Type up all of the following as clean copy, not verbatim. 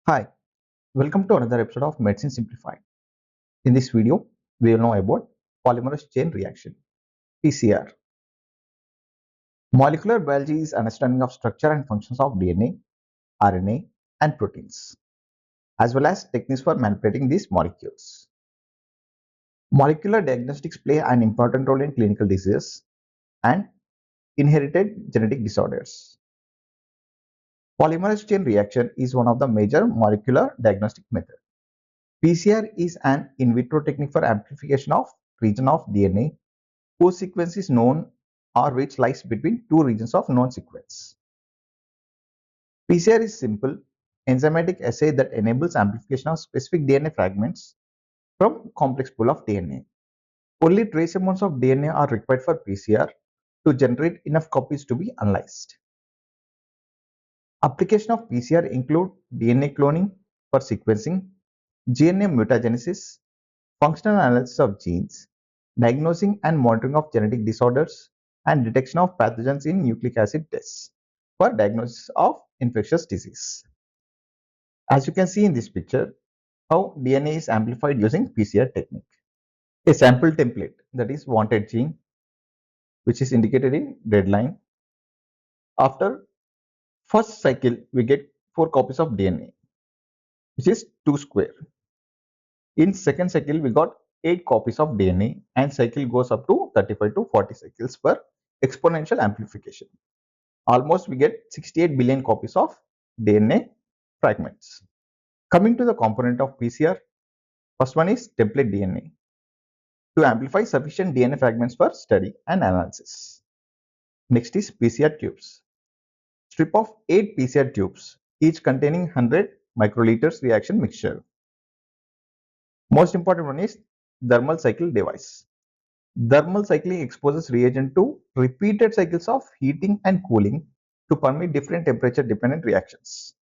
Hi, welcome to another episode of Medicine Simplified. In this video, we will know about polymerase chain reaction, PCR. Molecular biology is understanding of structure and functions of DNA, RNA, and proteins, as well as techniques for manipulating these molecules. Molecular diagnostics play an important role in clinical diseases and inherited genetic disorders. Polymerase chain reaction is one of the major molecular diagnostic methods. PCR is an in vitro technique for amplification of region of DNA whose sequence is known or which lies between two regions of known sequence. PCR is simple enzymatic assay that enables amplification of specific DNA fragments from complex pool of DNA. Only trace amounts of DNA are required for PCR to generate enough copies to be analyzed. Application of PCR include DNA cloning for sequencing, DNA mutagenesis, functional analysis of genes, diagnosing and monitoring of genetic disorders, and detection of pathogens in nucleic acid tests for diagnosis of infectious disease. As you can see in this picture, how DNA is amplified using PCR technique. A sample template, that is wanted gene, which is indicated in red line. After first cycle, we get 4 copies of DNA, which is 2 square. In second cycle, we got 8 copies of DNA and cycle goes up to 35 to 40 cycles per exponential amplification. Almost we get 68 billion copies of DNA fragments. Coming to the component of PCR, first one is template DNA to amplify sufficient DNA fragments for study and analysis. Next is PCR tubes. Strip of 8 PCR tubes, each containing 100 microliters reaction mixture. Most important one is thermal cycle device. Thermal cycling exposes reagent to repeated cycles of heating and cooling to permit different temperature dependent reactions,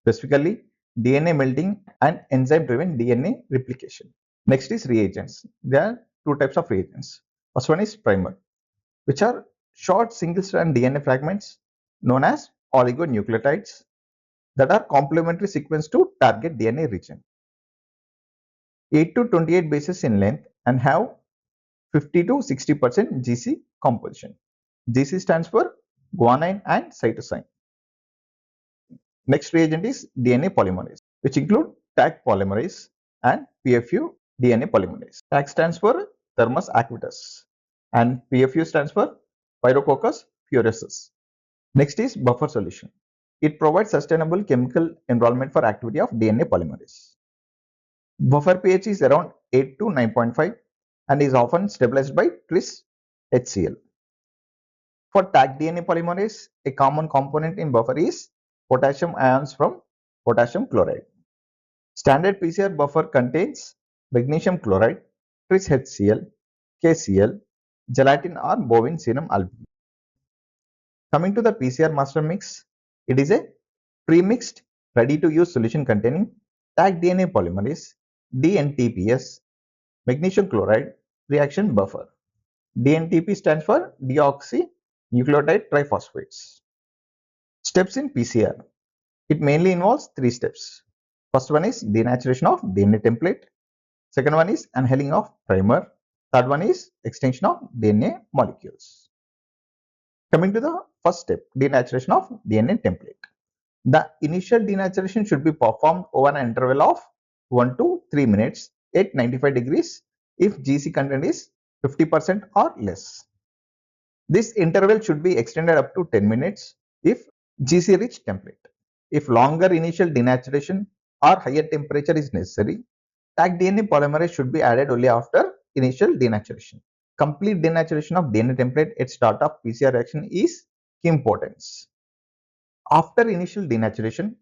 specifically DNA melting and enzyme driven DNA replication. Next is reagents. There are two types of reagents. First one is primer, which are short single strand DNA fragments known as oligonucleotides that are complementary sequence to target DNA region. 8 to 28 bases in length and have 50 to 60% GC composition. GC stands for guanine and cytosine. Next reagent is DNA polymerase, which include Taq polymerase and PFU DNA polymerase. Taq stands for Thermus aquatus and PFU stands for Pyrococcus fluorescens. Next is buffer solution. It provides sustainable chemical environment for activity of DNA polymerase. Buffer pH is around 8 to 9.5 and is often stabilized by tris HCl. For Taq DNA polymerase, a common component in buffer is potassium ions from potassium chloride. Standard PCR buffer contains magnesium chloride, tris HCl, KCl, gelatin or bovine serum albumin. Coming to the PCR master mix, it is a pre-mixed, ready-to-use solution containing Taq DNA polymerase, DNTPS, magnesium chloride reaction buffer. DNTP stands for deoxynucleotide triphosphates. Steps in PCR. It mainly involves 3 steps. First one is denaturation of DNA template. Second one is annealing of primer. Third one is extension of DNA molecules. Coming to the first step, denaturation of DNA template. The initial denaturation should be performed over an interval of 1 to 3 minutes at 95 degrees if GC content is 50% or less. This interval should be extended up to 10 minutes if GC rich template. If longer initial denaturation or higher temperature is necessary, Taq DNA polymerase should be added only after initial denaturation. Complete denaturation of DNA template at start of PCR reaction is key importance. After initial denaturation,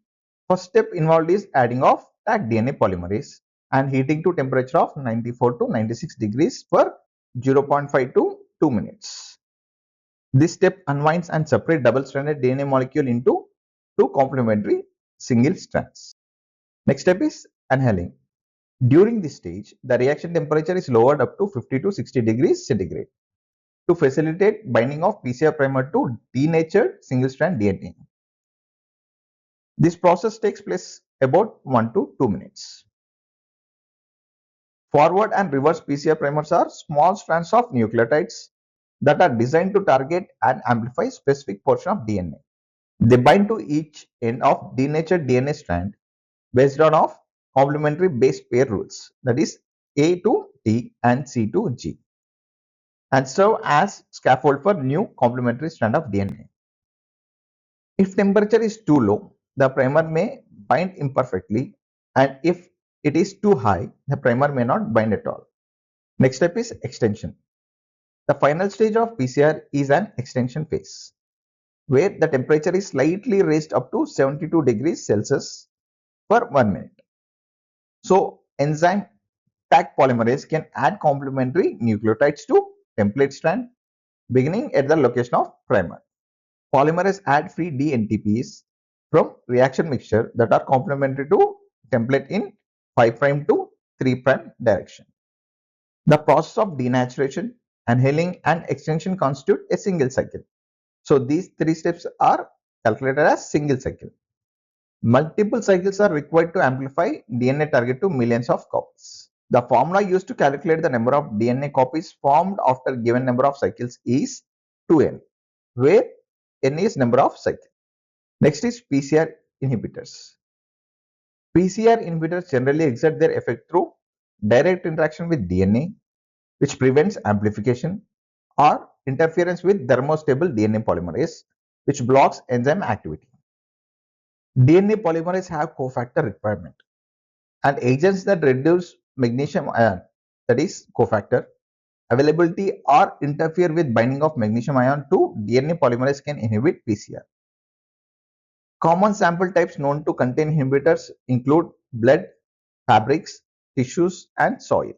first step involved is adding of Taq DNA polymerase and heating to temperature of 94 to 96 degrees for 0.5 to 2 minutes. This step unwinds and separates double-stranded DNA molecule into two complementary single strands. Next step is annealing. During this stage, the reaction temperature is lowered up to 50 to 60 degrees centigrade to facilitate binding of PCR primer to denatured single-strand DNA. This process takes place about 1 to 2 minutes. Forward and reverse PCR primers are small strands of nucleotides that are designed to target and amplify specific portion of DNA. They bind to each end of denatured DNA strand based on of complementary base pair rules, that is A to T and C to G, and serve as scaffold for new complementary strand of DNA. If temperature is too low, the primer may bind imperfectly, and if it is too high, the primer may not bind at all. Next step is extension. The final stage of PCR is an extension phase, where the temperature is slightly raised up to 72 degrees Celsius for 1 minute. So enzyme Taq polymerase can add complementary nucleotides to template strand beginning at the location of primer. Polymerase add free dNTPs from reaction mixture that are complementary to template in 5' to 3' direction. The process of denaturation, annealing and extension constitute a single cycle. So these three steps are calculated as single cycle. Multiple cycles are required to amplify DNA target to millions of copies. The formula used to calculate the number of DNA copies formed after given number of cycles is 2n, where n is number of cycles. Next is PCR inhibitors. PCR inhibitors generally exert their effect through direct interaction with DNA, which prevents amplification, or interference with thermostable DNA polymerase, which blocks enzyme activity. DNA polymerase have cofactor requirement, and agents that reduce magnesium ion, that is cofactor, availability or interfere with binding of magnesium ion to DNA polymerase can inhibit PCR. Common sample types known to contain inhibitors include blood, fabrics, tissues, and soil.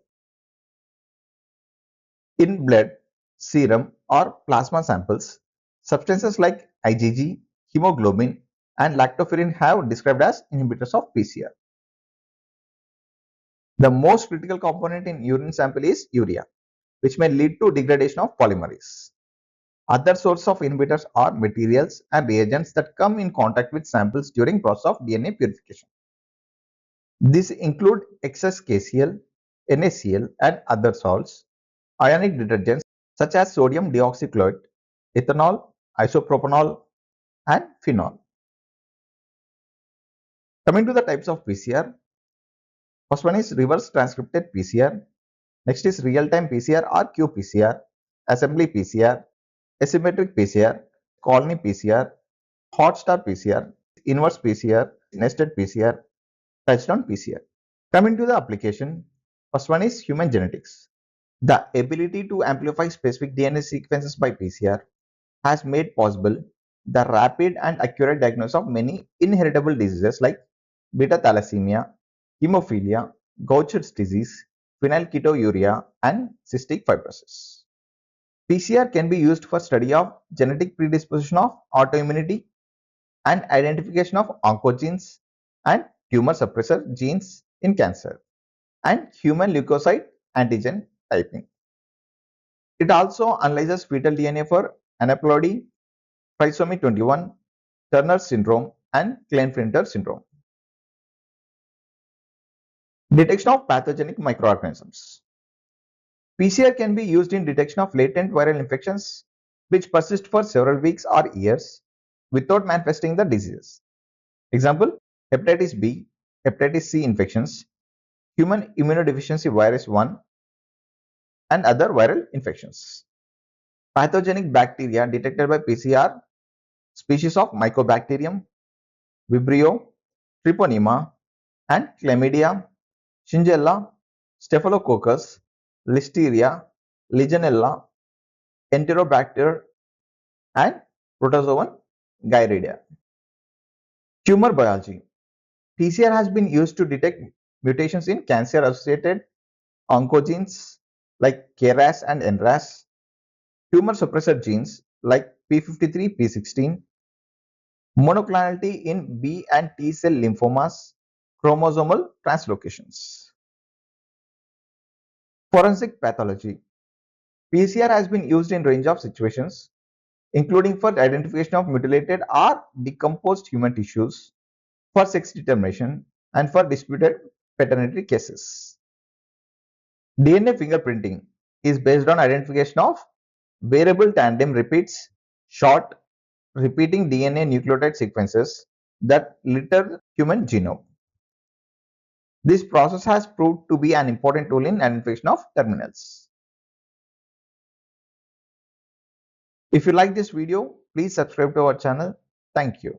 In blood, serum, or plasma samples, substances like IgG, hemoglobin, and lactoferrin have described as inhibitors of PCR. The most critical component in urine sample is urea, which may lead to degradation of polymerase. Other sources of inhibitors are materials and reagents that come in contact with samples during process of DNA purification. These include excess KCl, NaCl, and other salts, ionic detergents such as sodium deoxychloride, ethanol, isopropanol, and phenol. Coming to the types of PCR, first one is reverse transcripted PCR. Next is real-time PCR or qPCR, assembly PCR, asymmetric PCR, colony PCR, hot star PCR, inverse PCR, nested PCR, touchdown PCR. Coming to the application, first one is human genetics. The ability to amplify specific DNA sequences by PCR has made possible the rapid and accurate diagnosis of many inheritable diseases like beta thalassemia, hemophilia, Gaucher's disease, phenylketonuria, and cystic fibrosis. PCR can be used for study of genetic predisposition of autoimmunity and identification of oncogenes and tumor suppressor genes in cancer and human leukocyte antigen typing. It also analyzes fetal DNA for aneuploidy, trisomy 21, Turner syndrome, and Klinefelter syndrome. Detection of pathogenic microorganisms. PCR can be used in detection of latent viral infections which persist for several weeks or years without manifesting the disease. Example, hepatitis B, hepatitis C infections, human immunodeficiency virus 1, and other viral infections. Pathogenic bacteria detected by PCR, species of Mycobacterium, Vibrio, Treponema, and Chlamydia, Shigella, Staphylococcus, Listeria, Legionella, Enterobacter, and Protozoan gyridia. Tumor biology. PCR has been used to detect mutations in cancer-associated oncogenes like KRAS and NRAS, tumor suppressor genes like P53, P16, monoclonality in B and T cell lymphomas, chromosomal translocations. Forensic pathology. PCR has been used in range of situations, including for identification of mutilated or decomposed human tissues, for sex determination and for disputed paternity cases. DNA fingerprinting is based on identification of variable tandem repeats, short repeating DNA nucleotide sequences that litter human genome. This process has proved to be an important tool in identification of terminals. If you like this video, please subscribe to our channel. Thank you.